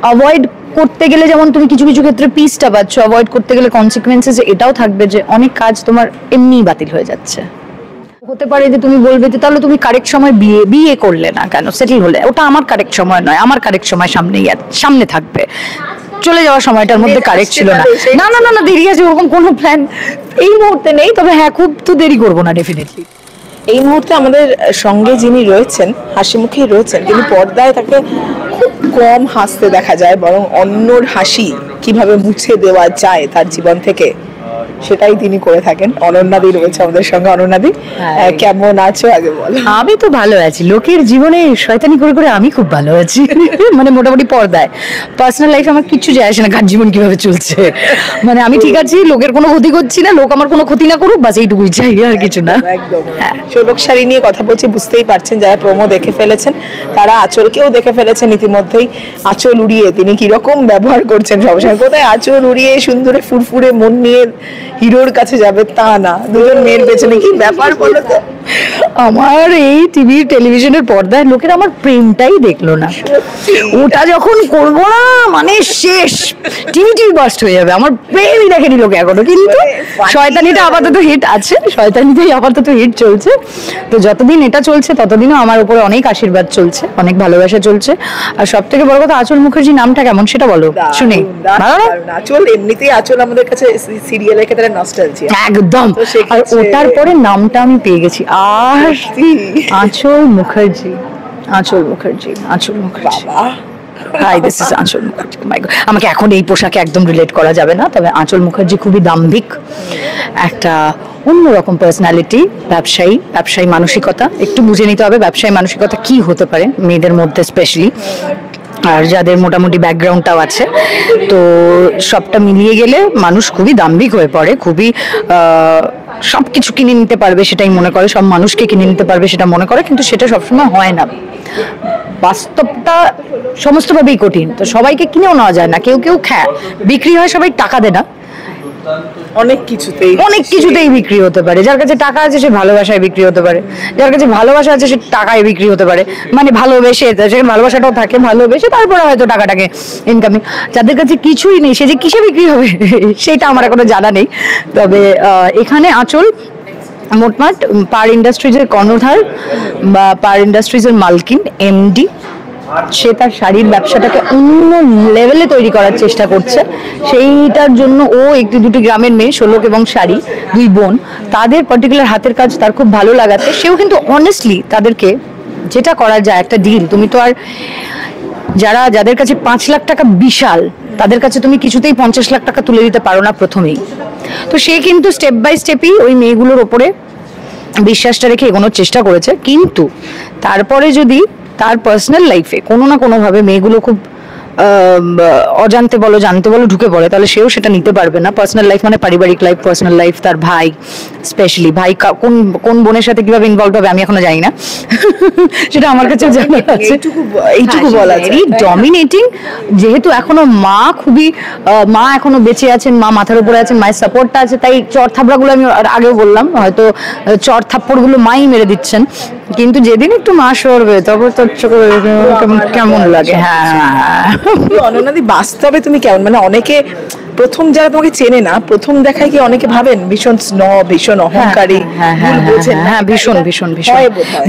Avoid করতে গেলে যেমন তুমি কিছু কিছু ক্ষেত্রে পিসটা পাচ্ছ, অ্যাভয়েড করতে গেলে কনসিকুয়েন্সেস এটাও থাকবে যে অনেক কাজ তোমার এমনিই বাতিল হয়ে যাচ্ছে। হতে পারে যে তুমি বলবে যে তাহলে তুমি কারেক্ট সময় বিয়ে করলে না কেন, সেটেল হলে, ওটা আমার কারেক্ট সময় নয়, আমার কারেক্ট সময় সামনে থাকবে, চলে যাওয়ার সময়টার মধ্যে কারেক্ট ছিল না। না না না না দেরি আছে, ওরকম কোনো প্ল্যান এই মুহূর্তে নেই, তবে হ্যাঁ খুব তো দেরি করবো না ডেফিনেটলি। এই মুহূর্তে আমাদের সঙ্গে যিনি রয়েছেন, হাসি মুখেই রয়েছেন, কিন্তু পর্দায় তাকে খুব কম হাসতে দেখা যায়, বরং অন্যর হাসি কিভাবে মুছে দেওয়া যায় তার জীবন থেকে সেটাই তিনি করে থাকেন। অনন্যাদি রয়েছে আমাদের সঙ্গে। অনন্যাদি, কেমন আছো আগে বলো? আমি তো ভালো আছি, লোকের জীবনে শয়তানি করে করে আমি খুব ভালো আছি। মানে মোটামুটি পর্দায়, পার্সোনাল লাইফে আমার কিচ্ছু যায় আসে না কার জীবন কিভাবে চলছে। মানে আমি ঠিক আছি, লোকের কোনো ক্ষতি করছি না, লোক আমার কোনো ক্ষতি না করুক, বাস এইটুকুই চাই, আর কিছু না। একদম। শোলক শাড়ি নিয়ে কথা বলছি, বুঝতেই পারছেন যারা প্রোমো দেখে ফেলেছেন তারা আঁচলকেও দেখে ফেলেছেন ইতিমধ্যেই। আঁচল উড়িয়ে তিনি কিরকম ব্যবহার করছেন সবসময়, কোথায় আঁচল উড়িয়ে সুন্দরে ফুরফুরে মন নিয়ে হিরোর কাছে যাবে তা না, দুজন মেয়ের পেছনে কি ব্যাপার বলো তো। আমার এই টিভি টেলিভিশনের পর্দায় লোকের আমার প্রেমটাই দেখলো না, ওটা যখন করবো না মানে শেষ, টিভি বাস্ট হয়ে যাবে। আমার প্রেমই দেখেনি লোকে এখনো, কিন্তু শয়তানিটা আপাতত হিট আছে, শয়তানিটাই আপাতত হিট চলছে। তো যতদিন এটা চলছে ততদিনও আমার উপরে অনেক আশীর্বাদ চলছে, অনেক ভালোবাসা চলছে। আর সব থেকে বড় কথা, আঁচল মুখার্জি নামটা কেমন সেটা বলো শুনি। আঁচল এমনিতেই, আঁচল আমাদের কাছে সিরিয়ালের ক্ষেত্রে নস্টালজিয়া একদম। আর ওটার পরে নামটা আমি পেয়ে গেছি, আর আঁচল মুখার্জি, আঁচল মুখার্জি, আঁচল মুখার্জি। হাই, দিস ইজ আঁচল মুখার্জি। আমাকে এখন এই পোশাকে একদম রিলেট করা যাবে না, তবে আঁচল মুখার্জি খুবই দাম্ভিক, একটা অন্যরকম পার্সোনালিটি, ব্যবসায়ী মানসিকতা। একটু বুঝে নিতে হবে ব্যবসায়ী মানসিকতা কি হতে পারে মেয়েদের মধ্যে স্পেশালি, আর যাদের মোটামুটি ব্যাকগ্রাউন্ডটাও আছে। তো সবটা মিলিয়ে গেলে মানুষ খুবই দাম্ভিক হয়ে পড়ে, খুবই সবকিছু কিনে নিতে পারবে সেটাই মনে করে, সব মানুষকে কিনে নিতে পারবে সেটা মনে করে, কিন্তু সেটা সবসময় হয় না। বাস্তবটা সমস্তভাবেই কঠিন, তো সবাইকে কিনেও নেওয়া যায় না, কেউ বিক্রি হয়, সবাই টাকা দেয় না, অনেক কিছুতেই বিক্রি হতে পারে। যার কাছে টাকা আছে সে ভালোবাসায় বিক্রি হতে পারে, যার কাছে ভালোবাসা আছে সে টাকায় বিক্রি হতে পারে, মানে ভালোবেসে, সেখানে ভালোবাসাটাও থাকে, ভালোবেসে তারপরে হয়তো টাকাটাকে ইনকামিং। যাদের কাছে কিছুই নেই সে যে কিসে বিক্রি হবে সেটা আমার এখনো জানা নেই। তবে এখানে আঁচল মোটমাট পার ইন্ডাস্ট্রিজের কর্ণধার বা পার ইন্ডাস্ট্রিজের মালকিন, এমডি। সে তার শাড়ির ব্যবসাটাকে অন্য লেভেলে তৈরি করার চেষ্টা করছে। সেইটার জন্য ও একটি দুটি গ্রামের মেয়ে, শোলক এবং শাড়ি, দুই বোন, তাদের পার্টিকুলার হাতের কাজ তার খুব ভালো লাগাতে সেও কিন্তু অনেস্টলি তাদেরকে যেটা করা যায় একটা ডিল। তুমি তো আর যাদের কাছে 5 লাখ টাকা বিশাল, তাদের কাছে তুমি কিছুতেই 50 লাখ টাকা তুলে দিতে পারো না প্রথমেই। তো সে কিন্তু স্টেপ বাই স্টেপই ওই মেয়েগুলোর ওপরে বিশ্বাসটা রেখে এগোনোর চেষ্টা করেছে, কিন্তু তারপরে যদি তার পার্সোনাল লাইফে কোনো না কোনোভাবে মেয়েগুলো খুব অজান্তে বলো জানতে বলো ঢুকে পড়ে, তাহলে সেও সেটা নিতে পারবে না। পার্সোনাল লাইফ মানে পারিবারিক লাইফ, পার্সোনাল লাইফ, তার ভাই স্পেশালি, ভাই কোন বোনের সাথে কিভাবে ইনভলভ হবে আমি এখনো জানি না, সেটা আমার কাছে জানা আছে। এইটুকু বলা যায়, ভেরি ডমিনেটিং। যেহেতু এখনো মা এখনো বেঁচে আছেন, মা মাথার উপরে আছেন, মায়ের সাপোর্টটা আছে, তাই চর থাপড়াগুলো আমি আগেও বললাম, হয়তো চর থাপ্পড়গুলো মাই মেরে দিচ্ছেন, কিন্তু যেদিন একটু মা সরবে তবে তোর কেমন লাগে। হ্যাঁ অনন্যাদি, বাস্তবে তুমি কেমন? মানে অনেকে প্রথম যারা তোমাকে চেনে না, প্রথম দেখায় কি অনেকে ভাবেন ভীষণ স্নব, ভীষণ অহংকারী, ভীষণ ভীষণ ভীষণ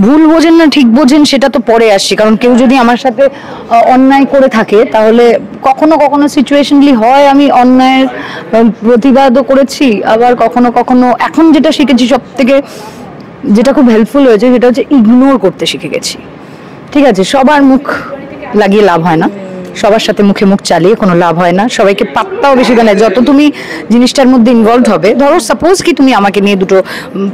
ভুল বোঝেন না, ঠিক বোঝেন সেটা তো পরে আসছি। কারণ কেউ যদি আমার সাথে অন্যায় করে থাকে তাহলে কখনো কখনো সিচুয়েশনলি হয় আমি অন্যায়ের প্রতিবাদও করেছি, আবার কখনো কখনো এখন যেটা শিখেছি সব থেকে যেটা খুব হেল্পফুল হয়েছে সেটা হচ্ছে ইগনোর করতে শিখে গেছি। ঠিক আছে, সবার মুখ লাগিয়ে লাভ হয় না, সবার সাথে মুখে মুখ চালিয়ে কোনো লাভ হয় না, সবাইকে পাত্তাও বেশি দেয় না। যত তুমি জিনিসটার মধ্যে ইনভলভ হবে, ধরো সাপোজ কি তুমি আমাকে নিয়ে দুটো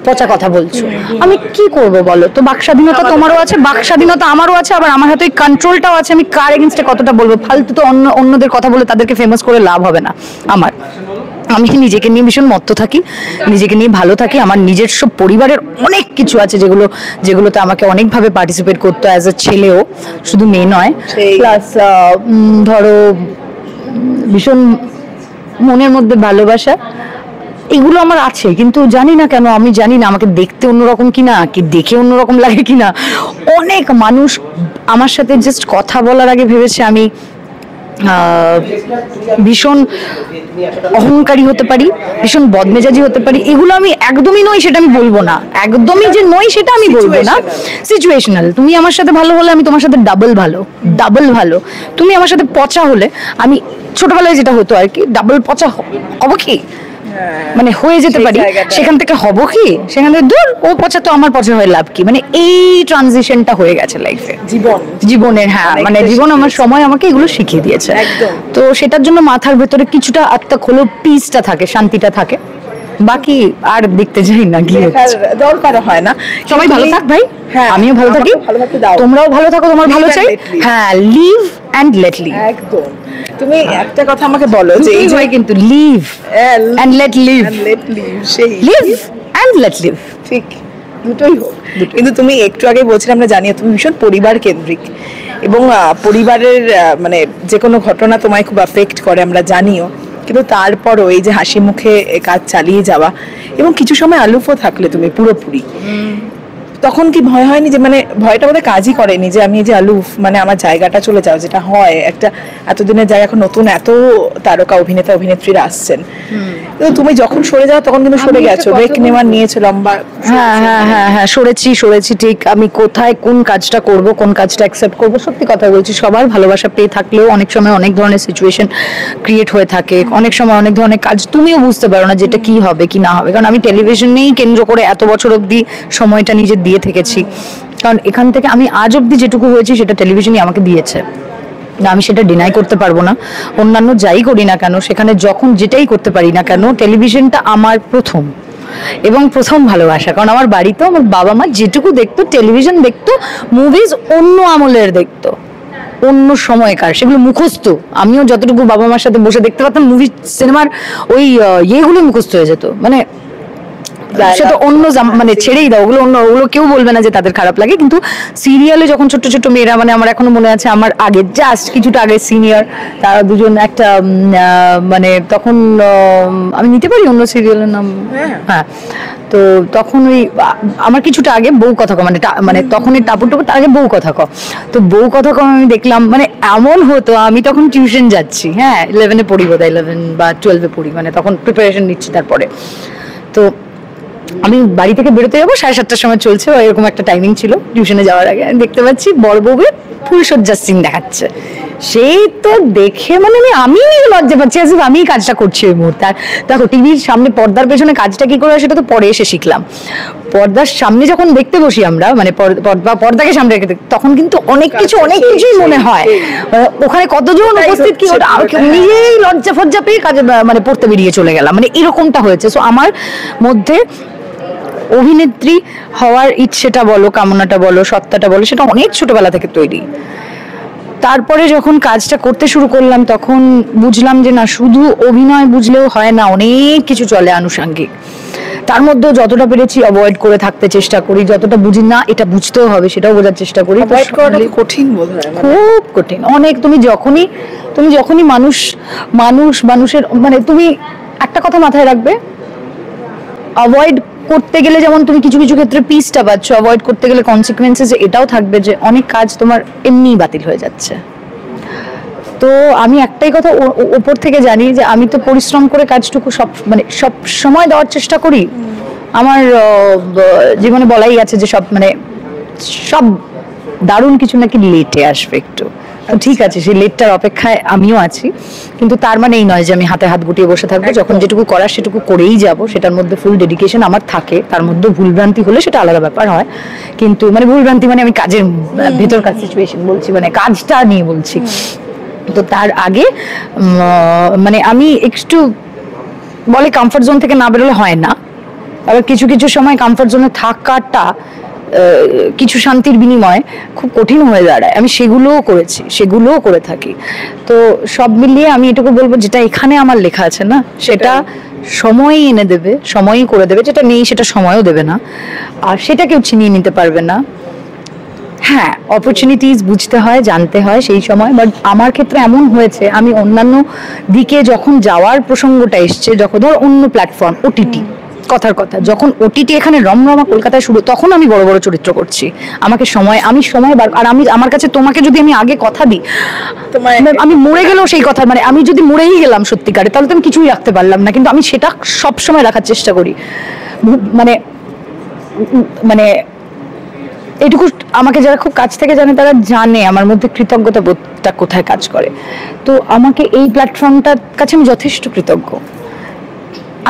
পচা কথা বলছো, আমি কি করব বলো তো? বাক স্বাধীনতা তোমারও আছে, বাক স্বাধীনতা আমারও আছে, আবার আমার হাতে ওই কন্ট্রোলটাও আছে, আমি কার এগেইনস্টে কতটা বলবো। ফালতু তো অন্যদের কথা বলে তাদেরকে ফেমাস করে লাভ হবে না আমার। আমি নিজেকে নিয়ে ভীষণ মত্ত থাকি, নিজেকে নিয়ে ভালো থাকি, আমার নিজস্ব পরিবারের অনেক কিছু আছে যেগুলোতে আমাকে অনেকভাবে পার্টিসিপেট করতো অ্যাজ এ ছেলেও, শুধু মেয়ে নয়। প্লাস ধরো ভীষণ মনের মধ্যে ভালোবাসা, এগুলো আমার আছে, কিন্তু জানি না কেন, আমি জানি না আমাকে দেখতে অন্যরকম কিনা, কি দেখে অন্যরকম লাগে কিনা। অনেক মানুষ আমার সাথে জাস্ট কথা বলার আগে ভেবেছে আমি ভীষণ অহংকারী হতে পারি, ভীষণ বদমেজাজি হতে পারি। এগুলো আমি একদমই নই সেটা আমি বলবো না, একদমই যে নই সেটা আমি বলবো না। সিচুয়েশনাল। তুমি আমার সাথে ভালো হলে আমি তোমার সাথে ডাবল ভালো। তুমি আমার সাথে পচা হলে আমি, ছোটবেলায় যেটা হতো আর কি, ডাবল পচা হবো কি, মানে হয়ে যেতে পারি, সেখান থেকে হবো কি, সেখান থেকে দূর ও পচা তো আমার পচা হয়ে লাভ কি, মানে এই ট্রানজিশনটা হয়ে গেছে লাইফে, জীবনের। হ্যাঁ, মানে জীবন আমার সময় আমাকে এগুলো শিখিয়ে দিয়েছে। তো সেটার জন্য মাথার ভেতরে কিছুটা আত্মা খোলো, পিসটা থাকে, শান্তিটা থাকে, বাকি আর দেখতে যাই না, গিয়ে দরকার হয় না। সবাই ভালো থাক ভাই, আমিও ভালো থাকি, তোমরাও ভালো থাকো, তোমার ভালো চাই। হ্যাঁ, লিভ অ্যান্ড লেট লিভ। একদম। তুমি একটা কথা আমাকে বলো যে এই যে কিন্তু লিভ অ্যান্ড লেট লিভ, সেই লিভ অ্যান্ড লেট লিভ, ঠিক দুটোই হোক। কিন্তু তুমি একটু আগে বলছিলে, আমরা জানি তুমি ভীষণ পরিবার কেন্দ্রিক, এবং পরিবারের মানে যে কোনো ঘটনা তোমায় খুব অ্যাফেক্ট করে, আমরা জানিও। কিন্তু তারপরও এই যে হাসি মুখে কাজ চালিয়ে যাওয়া, এবং কিছু সময় আলুফও থাকলে তুমি পুরোপুরি, তখন কি ভয় হয়নি যে, মানে ভয়টা বোধহয় কাজই করেনি যে আমি এই যে আলুফ, মানে আমার জায়গাটা চলে যাও, যেটা হয় একটা এতদিনের জায়গা, এখন নতুন এত তারকা অভিনেতা অভিনেত্রীরা আসছেন, কিন্তু তুমি যখন সরে যাও তখন কিন্তু সরে গেছো, ব্রেক নেওয়ার নিয়েছো লম্বা। হ্যাঁ, সরেছি ঠিক। আমি কোথায় কোন কাজটা করব, কোন কাজটা অ্যাকসেপ্ট করব, সত্যি কথা বলছি, সবার ভালোবাসা পেয়ে থাকলেও অনেক সময় অনেক ধরনের সিচুয়েশন ক্রিয়েট হয়ে থাকে, অনেক সময় অনেক ধরনের কাজ তুমিও বুঝতে পারো না যেটা কি হবে কি না হবে, কারণ আমি টেলিভিশনেই কেন্দ্র করে এত বছর অবধি সময়টা নিজে দিয়ে থেকেছি, কারণ এখান থেকে আমি আজ অবধি যেটুকু হয়েছি সেটা টেলিভিশনই আমাকে দিয়েছে, না আমি সেটা ডিনাই করতে পারবো না। অন্যান্য যাই করি না কেন, সেখানে যখন যেটাই করতে পারি না কেন, টেলিভিশনটা আমার প্রথম এবং প্রথম ভালোবাসা, কারণ আমার বাড়িতেও আমার বাবা মা যেটুকু দেখতো, টেলিভিশন দেখতো, মুভিজ অন্য আমলের দেখতো, অন্য সময়কার, সেগুলো মুখস্থ। আমিও যতটুকু বাবা মার সাথে বসে দেখতে পারতাম, মুভি সিনেমার ওই ইয়েগুলো মুখস্থ হয়ে যেত, মানে সেটা অন্য মানে ছেড়েই দাও, ওগুলো কেউ বলবে না যে তাদের খারাপ লাগে, কিন্তু সিরিয়ালে যখন ছোট ছোট মেয়েরা, মানে আমার এখনো মনে আছে, আমার আগে জাস্ট কিছুটা আগে সিনিয়র, তারা দুজন একটা মানে তখন আমি নিতে পারি অন্য সিরিয়ালের নাম, হ্যাঁ, তো তখন ওই আমার কিছুটা আগে বউ কথা কও, মানে তখন এই টাপুর টাপুর আগে বউ কথা কও, তো বউ কথা কও আমি দেখলাম, মানে এমন হতো, আমি তখন টিউশন যাচ্ছি, হ্যাঁ 11-এ পড়ি, বোধহয় 11 বা 12-এ পড়ি, মানে তখন প্রিপারেশন নিচ্ছি, তারপরে তো আমি বাড়ি থেকে বেরোতে যাবো 7:30টার সময়, চলছে এরকম একটা টাইমিং ছিল টিউশনে যাওয়ার আগে, আমি দেখতে পাচ্ছি বড় বউয়ের ফুলসজ্জার সিন দেখাচ্ছে, সেই তো দেখে মানে আমি লজ্জা পাচ্ছি, আমি কাজটা করছি ওই মুহূর্তে। আর দেখো টিভির সামনে পর্দার পেছনে কাজটা কি করে সেটা তো পরে এসে শিখলাম, পর্দার সামনে যখন দেখতে বসি আমরা, মানে পর্দাকে সামনে রেখে, তখন কিন্তু অনেক কিছুই মনে হয়, ওখানে কতজন উপস্থিত কি ওটা নিজেই লজ্জা ফজ্জা পেয়ে কাজে মানে পড়তে বেরিয়ে চলে গেলাম, মানে এরকমটা হয়েছে। সো আমার মধ্যে অভিনেত্রী হওয়ার ইচ্ছেটা বলো, কামনাটা বলো, সত্তাটা বলো, সেটা অনেক ছোটবেলা থেকে তৈরি। তারপরে যখন কাজটা করতে শুরু করলাম, তখন বুঝলাম যে না, শুধু অভিনয় বুঝলেও হয় না, অনেক কিছু চলে আনুষঙ্গিক, তার মধ্যেও যতটা পেরেছি অ্যাভয়েড করে থাকতে চেষ্টা করি, যতটা বুঝি না এটা বুঝতেও হবে সেটাও বোঝার চেষ্টা করি। কঠিন বোধহয়, খুব কঠিন, অনেক। তুমি যখনই মানুষের, মানে তুমি একটা কথা মাথায় রাখবে, অ্যাভয়েড করতে গেলে যেমন তুমি কিছু ক্ষেত্রে পিসটা পাচ্ছ, অ্যাভয়েড করতে গেলে কনসিকুয়েন্সেস এটাও থাকবে যে অনেক কাজ তোমার এমনিই বাতিল হয়ে যাচ্ছে। তো আমি একটাই কথা উপর থেকে জানি যে আমি তো পরিশ্রম করে কাজটুকু সব সময় দেওয়ার চেষ্টা করি। আমার জীবনে বলাই আছে যে সব দারুণ কিছু নাকি লেটে আসবে একটু, ঠিক আছে, সেই লেটটার অপেক্ষায় আমিও আছি, কিন্তু তার মানে এই নয় যে আমি হাতে হাত গুটিয়ে বসে থাকবো। যখন যেটুকু করার সেটুকু করেই যাব, সেটার মধ্যে ফুল ডেডিকেশন আমার থাকে। তার মধ্যে ভুলভ্রান্তি হলে সেটা আলাদা ব্যাপার হয়, কিন্তু মানে ভুলভ্রান্তি মানে আমি কাজের ভেতরকার সিচুয়েশন বলছি, মানে কাজটা নিয়ে বলছি। তো তার আগে মানে আমি একটু বলে কমফর্ট জোন থেকে না বেরোলে হয় না, আবার কিছু সময় কমফর্ট জোনে থাকাটা কিছু শান্তির বিনিময়ে খুব কঠিন হয়ে দাঁড়ায়। আমি সেগুলোও করেছি, সেগুলোও করে থাকি। তো সব মিলিয়ে আমি এটুকু বলবো, যেটা এখানে আমার লেখা আছে না, সেটা সময়ই এনে দেবে, সময়ই করে দেবে, যেটা নেই সেটা সময়ও দেবে না, আর সেটা কেউ ছিনিয়ে নিতে পারবে না। হ্যাঁ, অপরচুনিটিস বুঝতে হয়, জানতে হয় সেই সময়। বাট আমার ক্ষেত্রে এমন হয়েছে, আমি অন্যান্য দিকে যখন যাওয়ার প্রসঙ্গটা এসছে, যখন ধর অন্য প্ল্যাটফর্ম OTT, কথার কথা, যখন ওটিটি এখানে রমরমা কলকাতায় শুরু, তখন আমি বড় বড় চরিত্র করছি। আমাকে সময়, আমি সময় আর আমি আমার কাছে তোমাকে যদি আমি আগে কথা দিই, আমি মরে গেলেও সেই কথা, মানে আমি যদি মরেই গেলাম সত্যিকারে, তাহলে তো আমি কিছুই রাখতে পারলাম না, কিন্তু আমি সেটা সব সময় রাখার চেষ্টা করি। মানে মানে এটুকু আমাকে যারা খুব কাছ থেকে জানে তারা জানে আমার মধ্যে কৃতজ্ঞতা বোধটা কোথায় কাজ করে। তো আমাকে এই প্ল্যাটফর্মটার কাছে আমি যথেষ্ট কৃতজ্ঞ।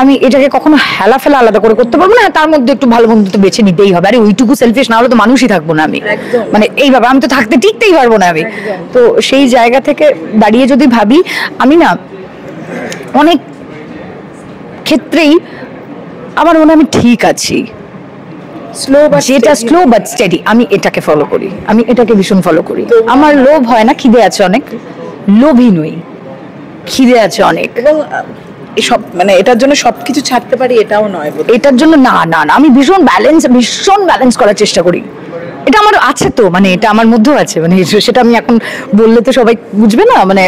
আমি এটাকে কখনো হেলা ফেলা আলাদা করে করতে পারবো না, তার মধ্যে একটু ভালো মন্দ তো বেছে নিতেই হবে। আরে ওইটুকু সেলফিশ না হলে তো মানুষই থাকবো না আমি, মানে এইভাবে আমি তো থাকতে টিকতেই পারবো না আমি। তো সেই জায়গা থেকে দাঁড়িয়ে যদি ভাবি, আমি না অনেক ক্ষেত্রেই আমার মনে হয় আমি ঠিক আছি। যেটা স্লো বাট স্টেডি, আমি এটাকে ফলো করি, আমি এটাকে ভীষণ ফলো করি। আমার লোভ হয় না, খিদে আছে অনেক, লোভী নই, খিদে আছে অনেক। এবং এসব মানে এটার জন্য সবকিছু ছাড়তে পারি এটাও নয়, এটার জন্য না না না, আমি ভীষণ ব্যালেন্স করার চেষ্টা করি। এটা আমার আছে তো, মানে এটা আমার মধ্যেও আছে, মানে সেটা আমি এখন বললে তো সবাই বুঝবে না, মানে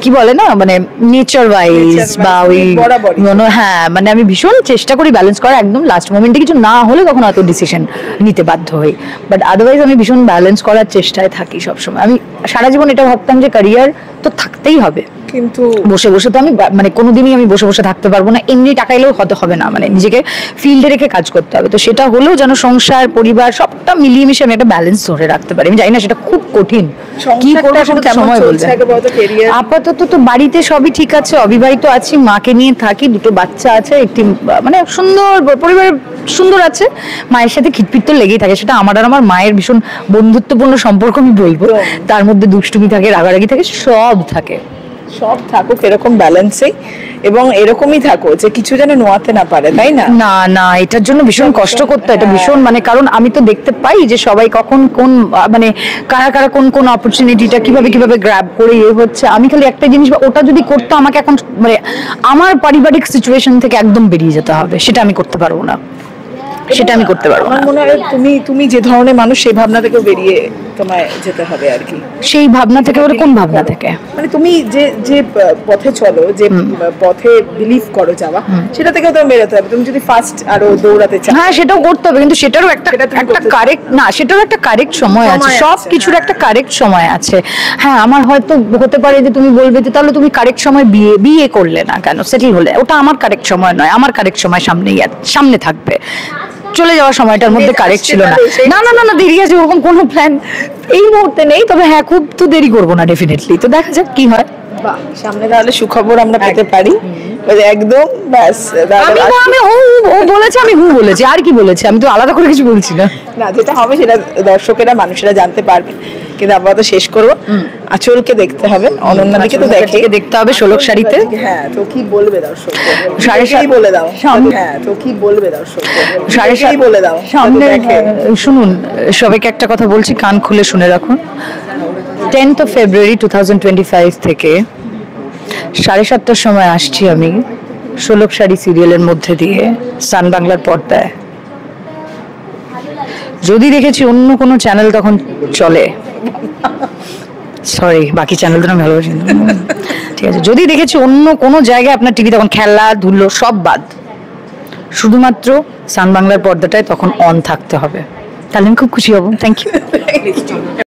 কি বলে না, মানে নেচার ওয়াইজ বা ওই হ্যাঁ, মানে আমি ভীষণ চেষ্টা করি ব্যালেন্স করা। একদম লাস্ট মোমেন্টে কিছু না হলে তখন হয়তো ডিসিশন নিতে বাধ্য হই, বাট আদারওয়াইজ আমি ভীষণ ব্যালেন্স করার চেষ্টায় থাকি সবসময়। আমি সারা জীবন এটা ভাবতাম যে ক্যারিয়ার তো থাকতেই হবে, কিন্তু বসে বসে তো আমি মানে কোনোদিনই আমি বসে বসে থাকতে পারবো না, এমনি টাকা এলেও হতে হবে না, মানে নিজেকে ফিল্ডে রেখে কাজ করতে হবে। তো সেটা হলেও যেন সংসার পরিবার সবটা মিলিয়ে মিশে আমি একটা ব্যালেন্স ধরে রাখতে পারি। আমি জানি না সেটা খুব কঠিন, কি করবো সময় বলবে। আপাতত তো বাড়িতে সবই ঠিক আছে, অবিবাহিত আছি, মাকে নিয়ে থাকি, দুটো বাচ্চা আছে, একটি মানে সুন্দর পরিবারের সুন্দর আছে, মায়ের সাথে খিটপিট তো লেগেই থাকে। সেটা আমার আর আমার মায়ের ভীষণ বন্ধুত্বপূর্ণ সম্পর্ক আমি বলবো, তার মধ্যে দুষ্টুমি থাকে, রাগারাগি থাকে, সব থাকে। সব থাকুক এরকম ব্যালেন্সেই, এবং এরকমই থাকো যে কিছু যেন নোয়াতে না পারে, তাই না? না না, এটার জন্য ভীষণ কষ্ট করতে হয়, এটা ভীষণ মানে, কারণ আমি তো দেখতে পাই যে সবাই কখন কোন মানে কারা কারা কোন কোন অপরচুনিটিটা কিভাবে গ্র্যাব করে হচ্ছে। আমি খালি একটা জিনিস, ওটা যদি করতে আমাকে এখন মানে আমার পারিবারিক সিচুয়েশন থেকে একদম বেরিয়ে যেতে হবে, সেটা আমি করতে পারবো না, সেটা আমি করতে পারবো না। আমার মনে হয় তুমি যে ধরনের মানুষ সেই ভাবনা থেকে বেরিয়ে তোমায় যেতে হবে আর কি। সেই ভাবনা থেকে বলে কোন ভাবনা থেকে? মানে তুমি যে পথে চলো, যে পথে বিলিভ করো যাওয়া, সেটা থেকেও তো বেরোতে হবে। তুমি যদি ফার্স্ট আরো দৌড়াতে চাও, হ্যাঁ সেটাও করতে হবে, কিন্তু সেটারও একটা কারেক্ট না, সেটারও একটা কারেক্ট সময় আছে, সব কিছুর একটা কারেক্ট সময় আছে। হ্যাঁ, আমার হয়তো হতে পারে যে তুমি বলবে যে তাহলে তুমি কারেক্ট সময় বিয়ে করলে না কেন, সেটেল হলে, ওটা আমার কারেক্ট সময় নয়, আমার কারেক্ট সময় সামনে থাকবে। চলে যাওয়ার সময়টার মধ্যে কারেক্ট ছিল না। না না না না, দেরি আছে, ওরকম কোনো প্ল্যান এই মুহূর্তে নেই, তবে হ্যাঁ খুব তো দেরি করবো না ডেফিনেটলি। তো দেখা যাক কি হয়। সামনে তাহলে সুখবর আমরা পেতে পারি একদম। ব্যাস, আমি ও বলেছে, আমি বলেছি, আর কি বলেছি, আমি তো আলাদা করে কিছু বলছি না। না, যেটা হবে সেটা দর্শকেরা মানুষেরা জানতে পারবে, কিন্তু আপাতত শেষ করবো। আঁচলকে দেখতে হবে, অনন্যাদিকে তো দেখতে হবে 16 শাড়িতে। হ্যাঁ, তো কি বলবে দর্শক? বলে দাও। হ্যাঁ, তো কি বলবে দর্শক? বলে দাও। সামনে শুনুন, সবাইকে একটা কথা বলছি, কান খুলে শুনে রাখুন। 10th of February 2025 থেকে 7:30টার সময় আসছি আমি 16 শাড়ি সিরিয়ালের মধ্যে দিয়ে সান বাংলার পর্দায়। যদি দেখেছি অন্য কোনো চ্যানেল তখন চলে, সরি বাকি চ্যানেল তো আমি ভালোবাসি, ঠিক আছে, যদি দেখেছি অন্য কোনো জায়গায় আপনার টিভি, তখন খেলাধুলো সব বাদ, শুধুমাত্র সান বাংলার পর্দাটায় তখন অন থাকতে হবে, তাহলে আমি খুব খুশি হব। Thank you.